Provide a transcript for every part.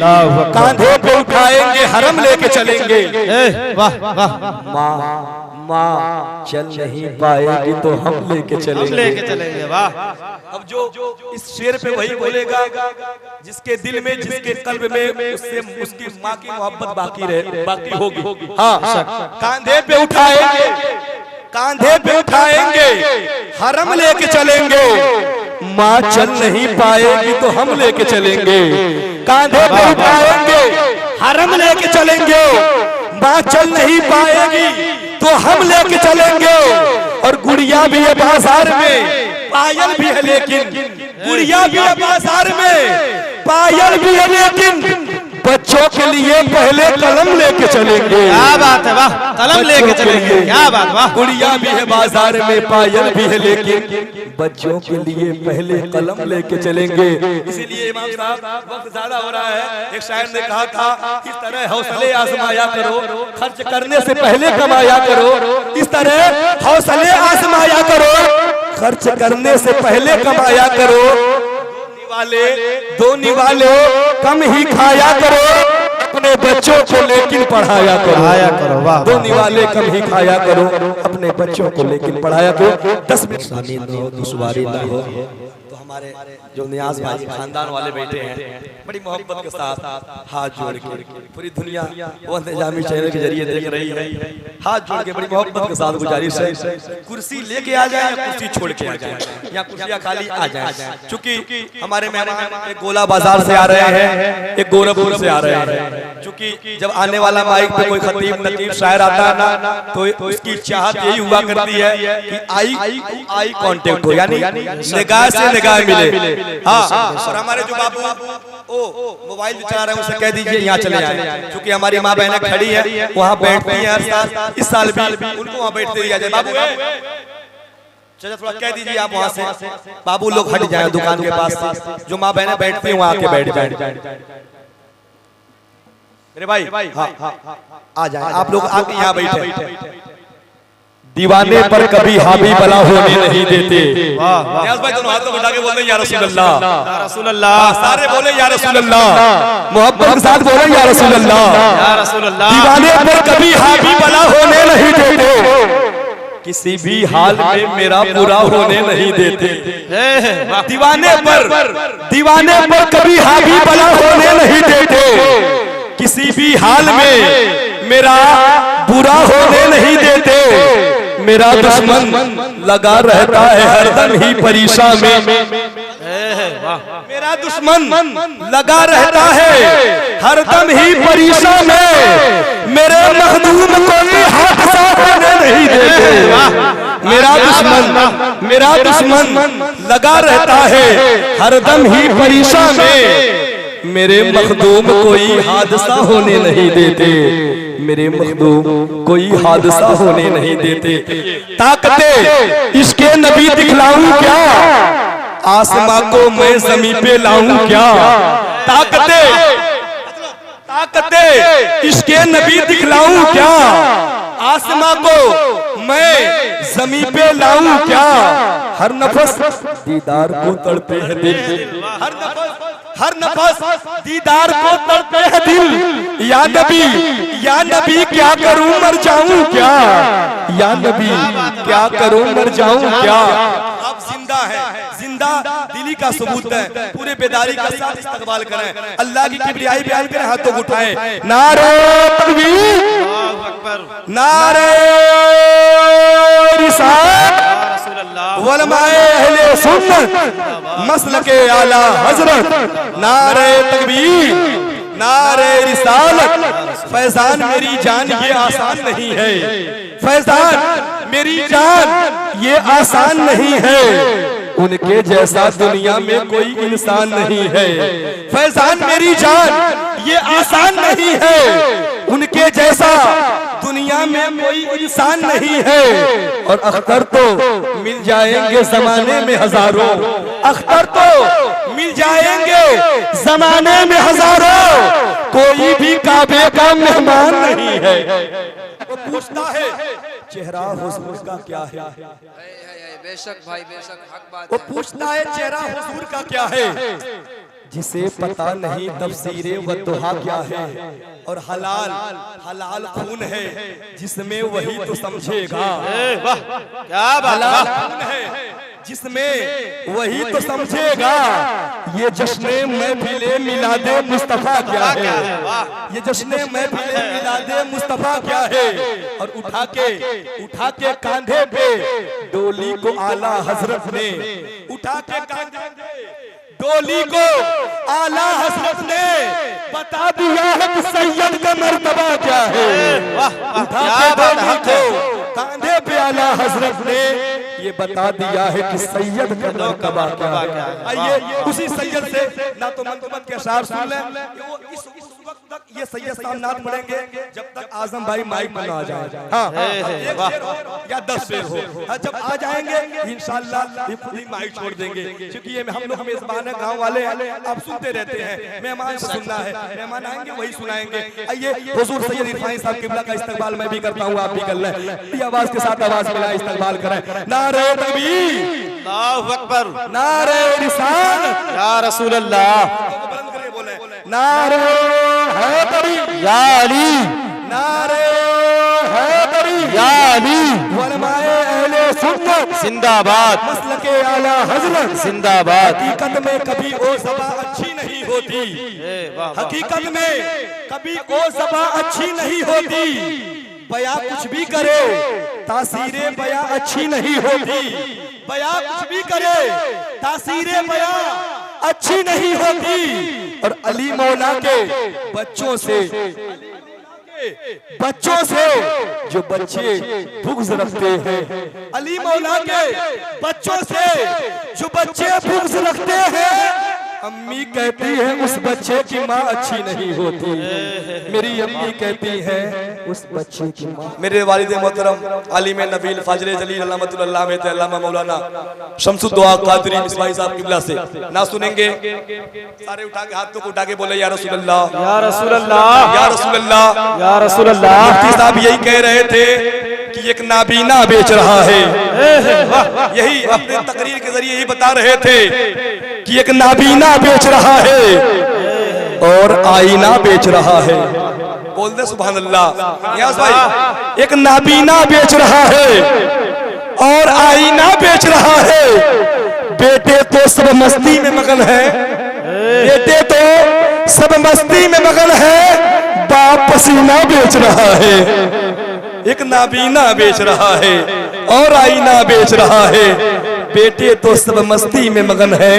कांधे पे उठाएंगे हरम लेके चलेंगे। वाह वाह, माँ चल नहीं पाएगी तो हम लेके चलेंगे। वाह। अब जो इस शेर पे वही बोलेगा जिसके दिल में, जिसके कल्ब में उससे उसकी माँ की मोहब्बत बाकी होगी। हाँ, कांधे पे उठाएंगे, कांधे पे उठाएंगे हरम लेके चलेंगे। माँ चल नहीं पाएगी तो हम लेके चलेंगे। कांधे पे उठाएंगे हरम लेके चलेंगे। माँ चल नहीं पाएगी तो हम लेके चलेंगे। और गुड़िया भी है बाजार में, पायल भी है लेकिन, गुड़िया भी है बाजार में, पायल भी है लेकिन बच्चों के लिए पहले कलम लेके चलेंगे। क्या बात है, वाह। कलम लेके चलेंगे, क्या बात, वाह। गुड़िया भी है बाजार में, पायल भी है लेकिन बच्चों के लिए पहले कलम लेके चलेंगे। इसीलिए इमाम साहब वक्त ज्यादा हो रहा है, एक शायर ने कहा था इस तरह हौसले आजमाया करो, खर्च करने से पहले कमाया करो। इस तरह हौसले आजमाया करो, खर्च करने से पहले कमाया करो। दो निवाले कम ही खाया करो, अपने बच्चों को लेकिन पढ़ाया करो। वाह। दो निवाले कम ही खाया करो, अपने बच्चों को लेकिन पढ़ाया करो। 10 मिनट दुश्वारी ना हो तो हमारे जो नियाज भाई खानदान वाले बैठे हैं, बड़ी मोहब्बत के साथ हाथ जोड़ के पूरी दुनिया वो निजामी चैनल के जरिए देख रही है, हाथ जोड़ के बड़ी मोहब्बत के साथ गुजारिश है कुर्सी लेके आ जाए या कुर्सी छोड़ के आ जाए या कुर्सियां खाली आ जाए। चूंकि हमारे मेहमान एक गोला बाजार से आ रहे हैं, एक गोरखपुर से आ रहे हैं। चूंकि जब आने वाला माइक पे कोई खतीब नतीब शायर आता है ना, तो उसकी चाहत यही हुआ करती है कि आई कांटेक्ट हो, यानी निगाह से निगाह मिले। हाँ, और हमारे जो बाबू मोबाइल चला रहे हैं उसे कह दीजिए यहाँ चले आए, क्योंकि हमारी माँ बहनें खड़ी है वहाँ बैठती हैं हर साल, इस साल भी उनको वहाँ बैठते दिया जाए। बाबू चलो थोड़ा कह दीजिए आप वहाँ से, बाबू लोग हट जाए दुकान के पास से, जो माँ बहनें बैठती हैं वहाँ आके बैठ जाए। मेरे भाई आ जाए, आप लोग आके यहाँ बैठे। दीवाने पर कभी हावी बला होने नहीं देते। नियाज़ भाई दोनों हाथों उठा के बोलते हैं या रसूल अल्लाह, या रसूल अल्लाह। सारे बोले या रसूल अल्लाह, मोहब्बत के साथ बोले या रसूल अल्लाह, या रसूल अल्लाह। दीवाने पर कभी हावी बला होने नहीं देते, किसी भी हाल में मेरा बुरा होने नहीं देते। दीवाने पर कभी हावी बला होने नहीं देते, किसी भी हाल में मेरा बुरा होने नहीं देते। मेरा दुश्मन लगा रहता है हरदम ही परेशान में, मेरा दुश्मन लगा रहता है हरदम ही परेशान में। मेरे मखदूम कोई हादसा होने नहीं देते। मेरा दुश्मन लगा रहता है हरदम ही परेशान में। मेरे मखदूम कोई हादसा होने नहीं देते, मेरे मखदूम कोई हादसा होने नहीं देते। ताकते इसके नबी दिखलाऊं क्या, आसमां को मैं ज़मीन पे लाऊं क्या। ताकते इसके नबी दिखलाऊं क्या, आसमां को मैं ज़मीन पे लाऊं क्या। हर नफस दीदार को तड़पे है दिल, हर नफस दीदार को तड़पे है दिल। या नबी क्या करूं मर जाऊं क्या, या नबी क्या करूं मर जाऊं क्या। अब जिंदा है, जिंदा दिली का सबूत है, पूरे बेदारी का साथ इस्तकबाल करें, अल्लाह की किबरियाई बयान करें, हाथों को उठाएं। नारे तकबीर, नारे रिसालत, उलमाए अहले सुन्नत मसलके आला हजरत। नारे तकबीर, नारे रिसालत। फैजान मेरी जान ये आसान नहीं है, फैजान मेरी जान ये आसान नहीं है। उनके जैसा दुनिया में कोई इंसान नहीं है। फैजान मेरी जान ये आसान नहीं है, उनके जैसा दुनिया में कोई इंसान नहीं है। और अख्तर तो मिल जाएंगे जमाने में हजारों, अख्तर तो मिल जाएंगे जमाने में हजारों। कोई भी काबे का मेहमान नहीं है। वो पूछता है चेहरा हुजूर का क्या है, बेशक भाई बेशक हक बात वो पूछता है चेहरा हुजूर का क्या है। जिसे पता नहीं तफसीरे व दुहा क्या है, और हलाल हलाल खून है जिसमें वही तो समझेगा। वाह क्या बात, हलाल वाह खून है जिसमें वही तो समझेगा। ये जश्ने महफिले मिलादे मुस्तफा क्या है, ये जश्ने महफिले मिलादे मुस्तफा क्या है। और उठा के कांधे पे डोली को आला हजरत ने, उठा के कांधे डोली को आला हजरत ने बता दिया है कि सैयद का मर्तबा क्या है। उठा के डोली को कांधे पे आला हजरत ने ये बता दिया है कि सैयद का मर्तबा क्या है। आइए उसी सैयद से ना तो मंतमत के अशार सुन लें, वो इस वक्त तक ये सैयद सामनात पढ़ेंगे जब तक आजम भाई माइक पर ना आ जाए। हाँ, एक शेर हो या 10 शेर हो, जब आ जाएंगे इंशाअल्लाह ये खुद ही माइक छोड़ देंगे, क्योंकि ये हम लोग मेजबान है, गांव वाले हैं, आप सुनते रहते हैं, मेहमान को सुनना है, मेहमान आएंगे वही सुनाएंगे। आइए हुजूर सैयद इरफानी साहब किबला का इस्तकबाल मैं भी करता हूँ, आप भी कर लें, आवाज के साथ आवाज मिला इस्तकबाल करें। नारे तकबीर, अल्लाहु अकबर, नारे रिसालत या रसूल अल्लाह, बुलंद करके बोले नारे हैदरी या अली, नारे हैदरी या अली, उलमाए अहले सुन्नत जिंदाबाद, मसलके आला हजरत जिंदाबाद। हकीकत में कभी ओ ज़बा अच्छी नहीं होती, हकीकत में कभी ओ ज़बा अच्छी नहीं होती, बया कुछ भी करे तासीरे बया अच्छी नहीं होती, बया कुछ भी करे तासीरे बया अच्छी नहीं होती। और अली मौला के बच्चों से जो बच्चे बुग़्ज़ रखते हैं, अली मौला के बच्चों से जो बच्चे बुग़्ज़ रखते हैं, अम्मी कहती है उस बच्चे की माँ अच्छी नहीं होती, मेरी अम्मी कहती है उस बच्चे की माँ। मेरे वालिद मोहतरम आलिम नबील फाजिल जलील अल्लामतुल्लाह में अल्लामा मौलाना शम्सुद्दौआ क़ादरी मिसबाही साहब किबला से ना सुनेंगे, सारे उठा के हाथों को उठा के बोले या रसूल अल्लाह, या रसूल अल्लाह, या रसूल अल्लाह, या रसूल अल्लाह। मुफ्ती साहब यही कह रहे थे कि एक नाबीना बेच रहा है, यही अपने तकरीर के जरिए यही बता रहे थे कि एक नाबीना बेच रहा है और आईना बेच रहा है। बोल दे सुभान अल्लाह। यास भाई, एक नाबीना बेच रहा है और आईना बेच रहा है। बेटे तो सब मस्ती में मगन है, बेटे तो सब मस्ती में मगन है, बाप पसीना बेच रहा है। एक नाबीना बेच रहा है और आईना बेच रहा है, बेटे तो सब मस्ती में मगन है,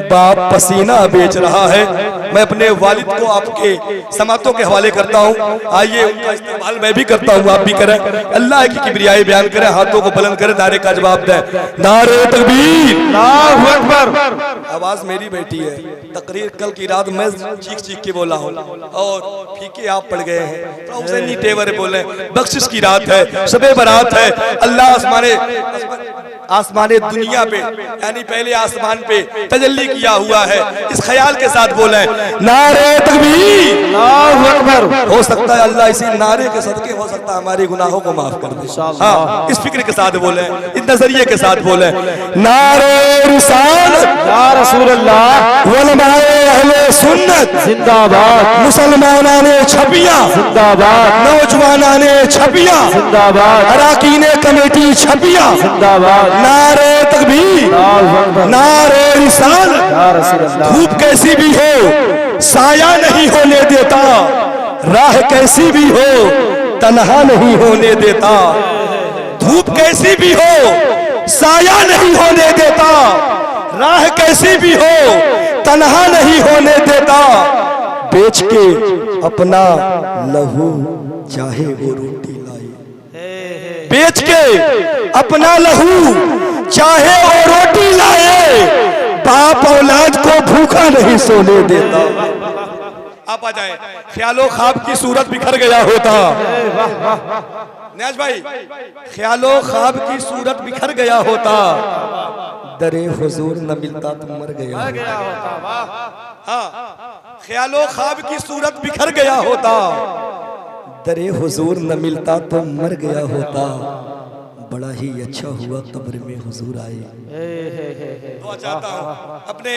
बाप पसीना बेच रहा है। मैं अपने वालिद को आपके समातों के हवाले करता हूँ, आइए उनका इस्तेमाल मैं भी करता हूँ, आप भी करें। अल्लाह की किबरियाई बयान करें, हाथों को बुलंद करें, नारे का जवाब दें। नारे तकबीर, अल्लाहु अकबर। आवाज मेरी बेटी है, तकरीर कल की रात मैं चीख चीख के बोला हूँ और फीके आप पड़ गए हैं, तो उसे नी टेवर बोले। बख्शिश की रात है, शबे बारात है, अल्लाह आसमाने दुनिया पे यानी पहले आसमान पे तजल्ली किया हुआ है। इस ख्याल के साथ बोले नारे तकबीर, अल्लाहु अकबर। हो सकता है अल्लाह इसी नारे के सदके हो सकता है हमारे गुनाहों को माफ कर दे। हाँ, इस फिक्र के साथ बोले, इस नजरिए के साथ बोले नारे रिसालत, या रसूल अल्लाह, उलमाए अहले सुन्नत जिंदाबाद, मुसलमाना ने छपियां जिंदाबाद, नौजवाना ने छपियां जिंदाबाद, अराकीने कमेटी छपियां, जिंदाबाद। नारे तकबीर, नारे रिसालत। या रसूल अल्लाह। धूप कैसी भी हो साया नहीं होने देता, राह कैसी भी हो तन्हा नहीं होने देता। धूप कैसी भी हो साया नहीं होने देता, राह कैसी भी हो तन्हा नहीं होने देता। बेच के अपना लहू चाहे वो रोटी लाए, बेच के अपना लहू चाहे वो रोटी लाए, बाप औलाद को भूखा नहीं सोने देता। आप आ जाए, ख्यालो ख्वाब की सूरत बिखर गया होता, न्याज भाई, ख्यालो ख्वाब की सूरत बिखर गया होता, दरे हुजूर न मिलता तो मर गया होता। हाँ, ख्यालो ख्वाब की सूरत बिखर गया होता, दरे हुजूर न मिलता तो मर गया होता। बड़ा ही अच्छा हुआ कब्र में हुजूर आए। दुआ चाहता हूँ अपने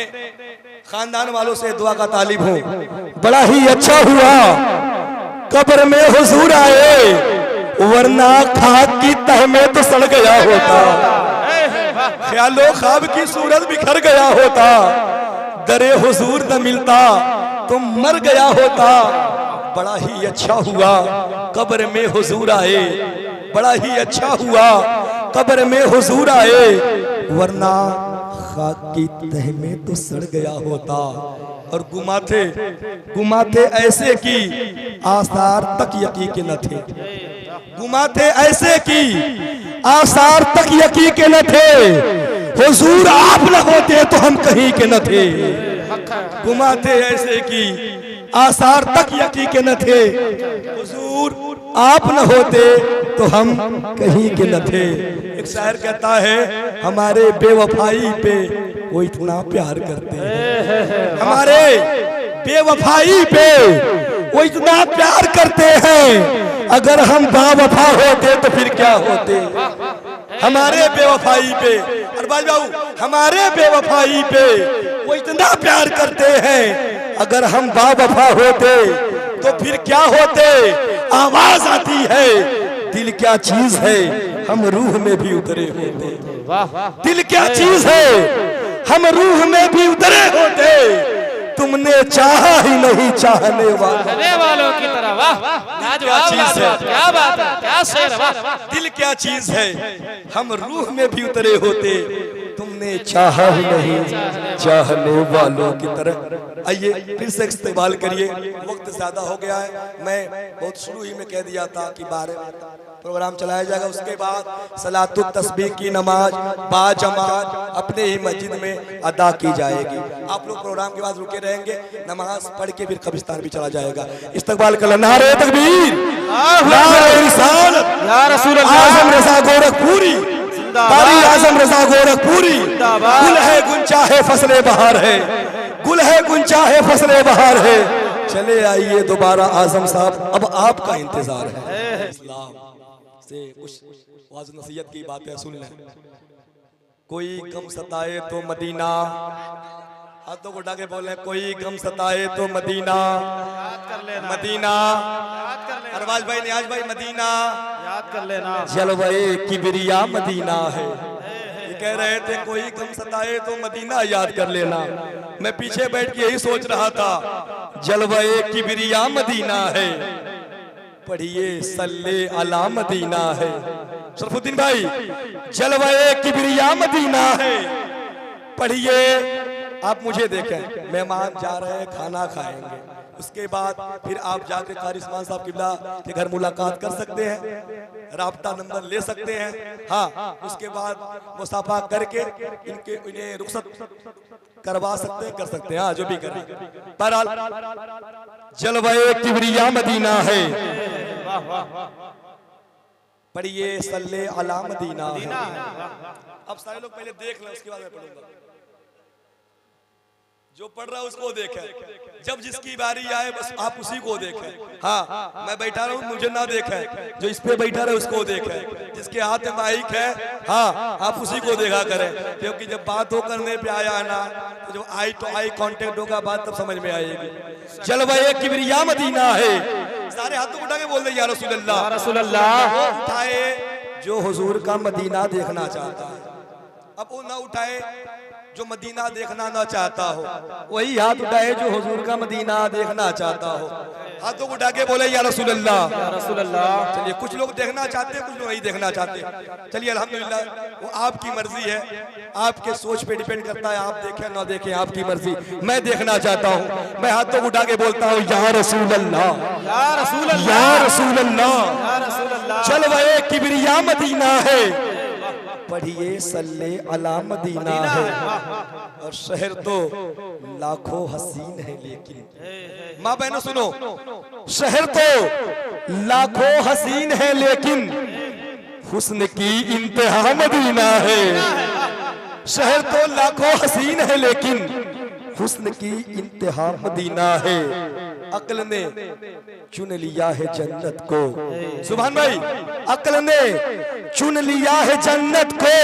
खानदान वालों से दुआ का तालिब हूँ। बड़ा ही अच्छा हुआ कब्र में हुजूर आए, वरना खाक की तह में तो सड़ गया होता। ख्यालो ख्वाब की सूरत बिखर गया होता, दरे हुजूर न मिलता तो मर गया होता। बड़ा ही अच्छा हुआ कब्र में हुजूर आए, बड़ा ही अच्छा हुआ कब्र में हुजूर आए, वरना खाक की तह में तो सड़ गया होता। और गुमाथे ऐसे की आसार तक यकी के न थे, गुमाथे ऐसे की आसार तक यकी के न थे। हुजूर आप न होते तो हम कहीं के न थे। गुमाथे ऐसे की आसार तक यकी के न थे, हुजूर आप न होते तो हम कहीं के न थे। एक शायर कहता है हमारे बेवफाई पे वो इतना प्यार करते हैं, हमारे बेवफाई पे वो इतना प्यार करते हैं। अगर हम बावफा होते तो फिर क्या होते। हमारे बेवफाई पे अरबाज बाबू, हमारे बेवफाई पे वो इतना प्यार करते हैं। अगर हम बावफा होते तो फिर क्या होते। आवाज आती है दिल क्या चीज है, हम रूह में भी उतरे होते। दिल क्या चीज है, हम रूह में भी उतरे होते। तुमने चाहा ही नहीं चाहने वालों की तरह। वाह क्या चीज है, क्या बात है, क्या शेर। वाह दिल क्या चीज है, हम रूह में भी उतरे होते। तुमने चाहा ही नहीं चाहने वालों की तरह। आइए फिर से इस्तेमाल करिए, वक्त ज्यादा हो गया है। मैं बहुत शुरू ही में कह दिया था कि 12 प्रोग्राम चलाया जाएगा, उसके बाद सलातुत तस्बीह की नमाज बाजमात अपने ही मस्जिद में अदा की जाएगी। आप लोग प्रोग्राम के बाद रुके रहेंगे, नमाज पढ़ के फिर कब्रिस्तान भी चला जाएगा। इस्तकबाल कर नारे तकबीर, नारे रिसालत, या रसूल अल्लाह, आज़म रज़ा गोरखपुरी, कारी आज़म रज़ा गोरखपुरी। गुल है गुंचा है फसले बहार है, गुल है गुंचा है फसले बहार है। चले आइए दोबारा आज़म साहब, अब आपका इंतजार है। इस्लाम से कुछ वाज नसीहत की बातें सुन लें। कोई गम सताए तो मदीना, हाथों को उठा के बोले कोई गम सताए तो मदीना, मदीना। अरबाज भाई, नियाज भाई, मदीना याद कर लेना। जलवाए किबरिया मदीना है। ये कह रहे थे कोई गम सताए तो मदीना याद कर लेना। मैं पीछे बैठ के यही सोच रहा था, जलवाए किबरिया मदीना है, पढ़िए सल्ले अला मदीना है। शरफुद्दीन भाई, जलवाए किबरिया मदीना है, पढ़िए। आप मुझे देखें, मेहमान जा रहे हैं, खाना खाएंगे, उसके बाद फिर आप जाके कारी उस्मान साहब किबला के घर मुलाकात कर सकते हैं, राब्ता नंबर ले सकते हैं। हाँ, उसके बाद मुसाफा करके इन्हें रुखसत करवा सकते हैं, कर सकते हैं। हाँ, जो भी करें। बहरहाल जलवाए किबरिया मदीना है, पढ़िए सल्ले अला मदीना है। अब सारे लोग पहले देख लें, उसके बाद मैं पढ़ूंगा। जो पढ़ रहा है उसको देखें, जब जिसकी बारी आए बस आप उसी को देखें। हाँ, मैं बैठा रहा हूँ, मुझे ना देखें, जो इस पे बैठा रहे उसको देखें, जिसके हाथ में माइक है हाँ आप उसी को देखा करें। क्योंकि जब बात हो करने पे आया है ना, तो जब आई तो आई कांटेक्ट होगा, बात तब समझ में आएगी। जलवाए किबरिया मदीना है, सारे हाथों उठा के बोल दे या रसूल अल्लाह, या रसूल अल्लाह। उठाए जो हुजूर का मदीना देखना चाहता है, अब वो ना उठाए जो मदीना देखना ना चाहता हो, वही हाथ उठाए जो हुजूर का मदीना देखना चाहता हो। हाथों को उठा के बोले या रसूल अल्लाह, या रसूल अल्लाह। चलिए, कुछ लोग देखना चाहते हैं, कुछ लोग नहीं देखना चाहते। चलिए अल्हम्दुलिल्लाह, वो आपकी मर्जी है, आपके सोच पे डिपेंड करता है, आप देखें ना देखें आपकी मर्जी। मैं देखना चाहता हूँ, मैं हाथों को उठा के बोलता हूँ या रसूल अल्लाह, या रसूल अल्लाह, या रसूल अल्लाह, या रसूल अल्लाह। जलवाए किबरिया मदीना है, पढ़िए सल्ले अला मदीना है। और शहर तो लाखों हसीन है, लेकिन माँ बहनों सुनो, शहर तो लाखों हसीन है, लेकिन हुस्न की इंतहा मदीना है। शहर तो लाखों हसीन है, लेकिन हुस्न की इंतहा मदीना है। अक्ल ने चुन लिया है जन्नत को। सुभान भाई, अक्ल ने चुन लिया है जन्नत को,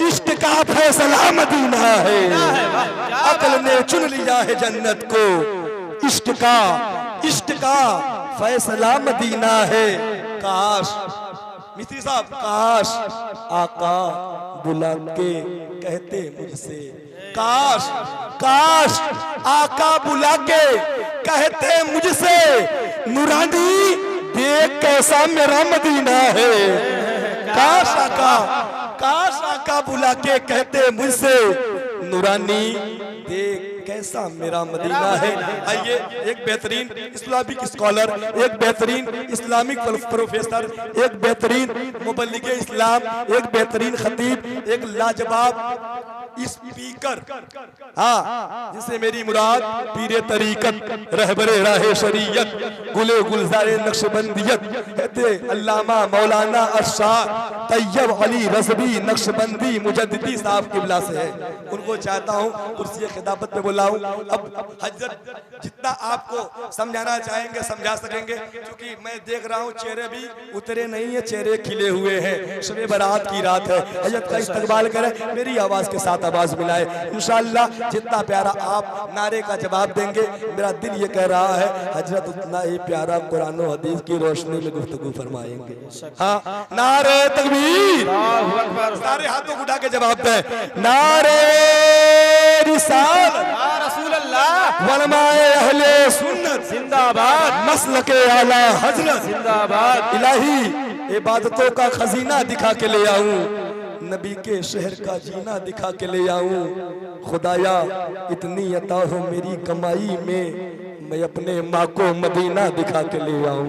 इश्क का फैसला मदीना है। अक्ल ने चुन लिया है जन्नत को, इश्क का फैसला मदीना है। काश मिस्त्री साहब, काश आका बुला के कहते मुझसे, काश आका बुला के कहते मुझसे, नूरानी देख कैसा मेरा मदीना है। काश आका बुला के कहते मुझसे, नूरानी देख कैसा मेरा मदीना है। आइए, एक बेहतरीन इस्लामिक स्कॉलर, एक बेहतरीन इस्लामिक प्रोफेसर, एक बेहतरीन मुबल्लिग इस्लाम, एक बेहतरीन खतीब, एक लाजवाब स्पीकर, हाँ, जिसे मेरी मुराद पीरे तरीकत, रहबरे राहे शरीयत, गुले गुलजारे नक्शबंदियत कहते अल्लामा मौलाना अशाह तैयब अली रज़वी नक्शबंदी मुजद्दिदी साहब किबला से है। उनको चाहता हूँ कुर्सी खिताबत पे बुलाऊं। अब हजरत जितना आपको समझाना चाहेंगे समझा सकेंगे, क्योंकि मैं देख रहा हूँ चेहरे भी उतरे नहीं है, चेहरे खिले हुए हैं। शब बारात की रात है, हजरत का इस्तकबाल करें, मेरी आवाज के साथ आवाज मिलाए। इंशाअल्लाह जितना प्यारा आप नारे का जवाब देंगे, मेरा दिल ये कह रहा है हजरत उतना ही प्यारा कुरान और हदीस की रोशनी में गुफ्तगू फरमाएंगे। हाँ, नारे तकबीर, सारे हाथों को उठा के जवाब दें। नारे रिसालत या रसूल अल्लाह, वलमाए अहले सुन्नत जिंदाबाद, मसलके आला हजरत जिंदाबाद। इलाही इबादतों का खजीना दिखा के ले आऊं, नबी के शहर का जीना दिखा के ले आऊं। खुदाया इतनी अता हो मेरी कमाई में, मैं अपने माँ को मदीना दिखा के ले आऊं।